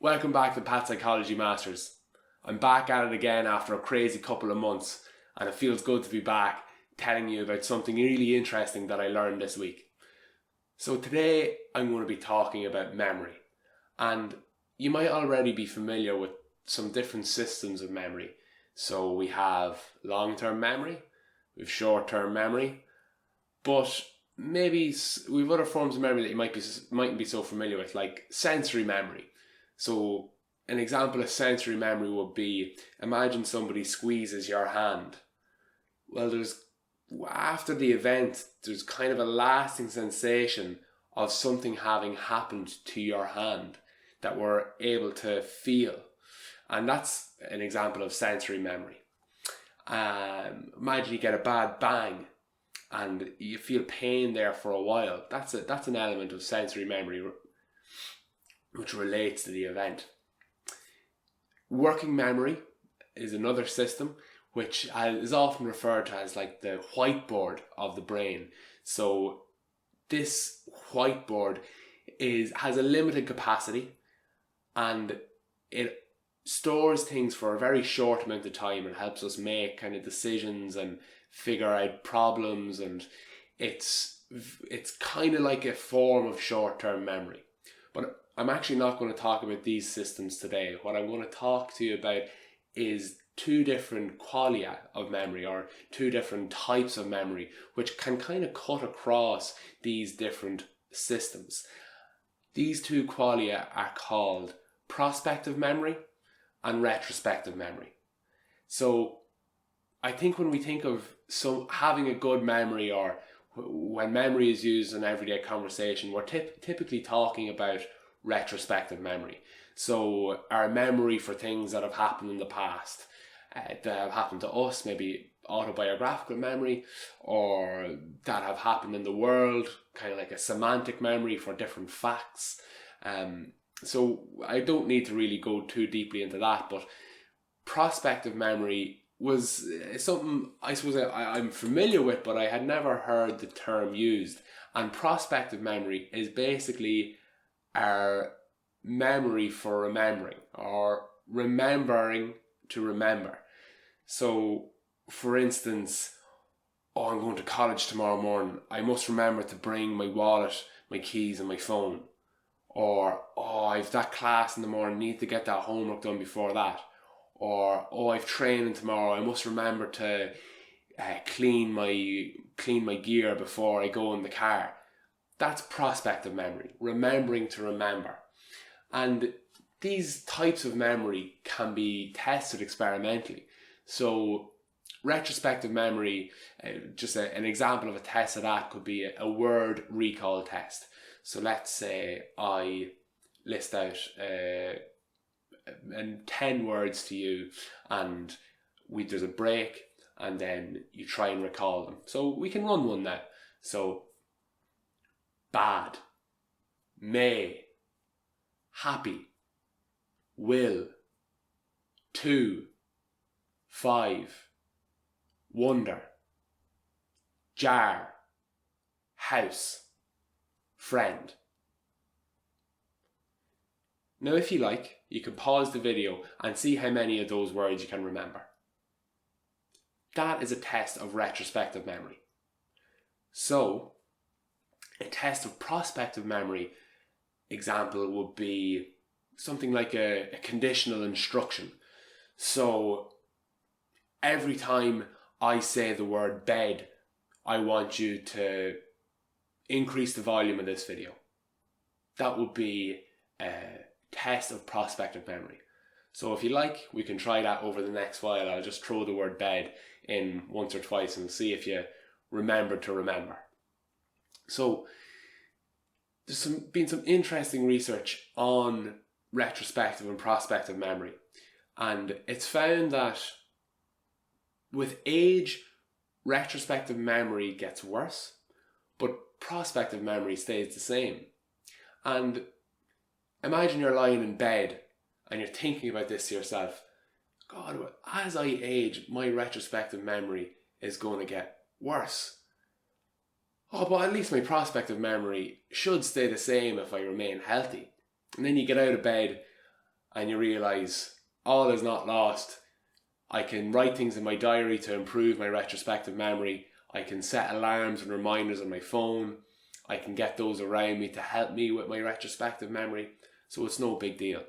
Welcome back to Pat Psychology Masters. I'm back at it again after a crazy couple of months, and it feels good to be back telling you about something really interesting that I learned this week. So today I'm going to be talking about memory, and you might already be familiar with some different systems of memory. So we have long-term memory, we have short-term memory, but maybe we have other forms of memory that you mightn't be so familiar with, like sensory memory. So an example of sensory memory would be, imagine somebody squeezes your hand. Well, after the event, there's kind of a lasting sensation of something having happened to your hand that we're able to feel. And that's an example of sensory memory. Imagine you get a bad bang and you feel pain there for a while. That's an element of sensory memory which relates to the event. Working memory is another system which is often referred to as like the whiteboard of the brain. So this whiteboard has a limited capacity, and it stores things for a very short amount of time and helps us make kind of decisions and figure out problems, and it's kind of like a form of short-term memory. But I'm actually not going to talk about these systems today. What I'm going to talk to you about is two different qualia of memory, or two different types of memory, which can kind of cut across these different systems. These two qualia are called prospective memory and retrospective memory. So I think when we think of having a good memory, or when memory is used in everyday conversation, we're typically talking about retrospective memory. So our memory for things that have happened in the past, that have happened to us, maybe autobiographical memory, or that have happened in the world, kind of like a semantic memory for different facts. So I don't need to really go too deeply into that, but prospective memory was something I suppose I'm familiar with, but I had never heard the term used. And prospective memory is basically our memory for remembering, or remembering to remember. So, for instance, I'm going to college tomorrow morning. I must remember to bring my wallet, my keys and my phone. Or, I've that class in the morning, need to get that homework done before that. Or, I've training tomorrow, I must remember to clean my gear before I go in the car. That's prospective memory, remembering to remember. And these types of memory can be tested experimentally. So retrospective memory, just an example of a test of that could be a word recall test. So let's say I list out 10 words to you, and there's a break, and then you try and recall them. So we can run one now. So bad, may, happy, will, to, 5, wonder, jar, house, friend. Now if you like, you can pause the video and see how many of those words you can remember. That is a test of retrospective memory. So, a test of prospective memory example would be something like a conditional instruction. So every time I say the word bed, I want you to increase the volume of this video. That would be a test of prospective memory. So if you like, we can try that over the next while. I'll just throw the word bed in once or twice and see if you remember to remember. So there's been some interesting research on retrospective and prospective memory, and it's found that with age, retrospective memory gets worse, but prospective memory stays the same. And imagine you're lying in bed and you're thinking about this to yourself. God, as I age, my retrospective memory is going to get worse. But at least my prospective memory should stay the same if I remain healthy. And then you get out of bed and you realise all is not lost. I can write things in my diary to improve my retrospective memory. I can set alarms and reminders on my phone. I can get those around me to help me with my retrospective memory. So it's no big deal.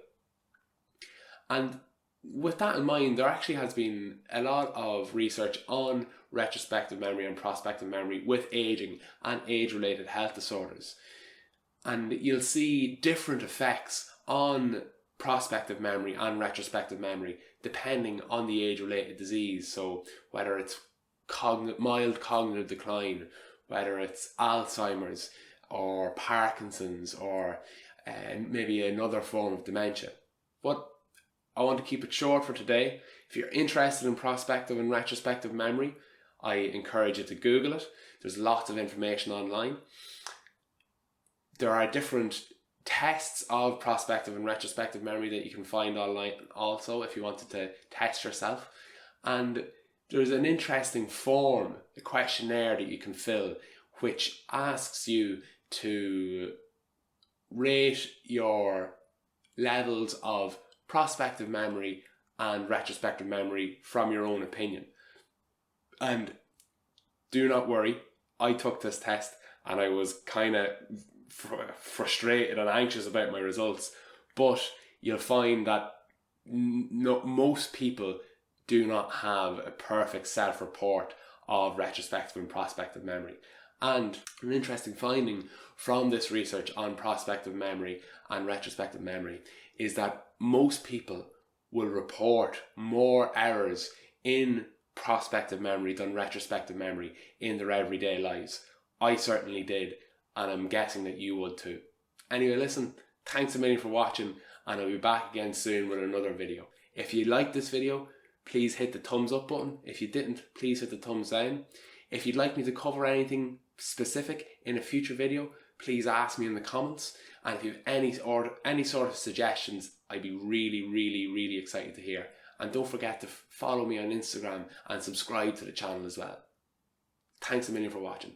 And with that in mind, there actually has been a lot of research on retrospective memory and prospective memory with aging and age-related health disorders. And you'll see different effects on prospective memory and retrospective memory depending on the age-related disease. So whether it's mild cognitive decline, whether it's Alzheimer's or Parkinson's or maybe another form of dementia. But I want to keep it short for today. If you're interested in prospective and retrospective memory, I encourage you to Google it. There's lots of information online. There are different tests of prospective and retrospective memory that you can find online also if you wanted to test yourself. And there's an interesting form, a questionnaire that you can fill, which asks you to rate your levels of prospective memory and retrospective memory from your own opinion. And do not worry, I took this test and I was kind of frustrated and anxious about my results, but you'll find that most people do not have a perfect self-report of retrospective and prospective memory. And an interesting finding from this research on prospective memory and retrospective memory is that most people will report more errors in prospective memory than retrospective memory in their everyday lives. I certainly did, and I'm guessing that you would too. Anyway, listen, thanks a million for watching, and I'll be back again soon with another video. If you liked this video, please hit the thumbs up button. If you didn't, please hit the thumbs down. If you'd like me to cover anything specific in a future video, please ask me in the comments. And if you have any sort of suggestions, I'd be really excited to hear. And don't forget to follow me on Instagram and subscribe to the channel as well. Thanks a million for watching.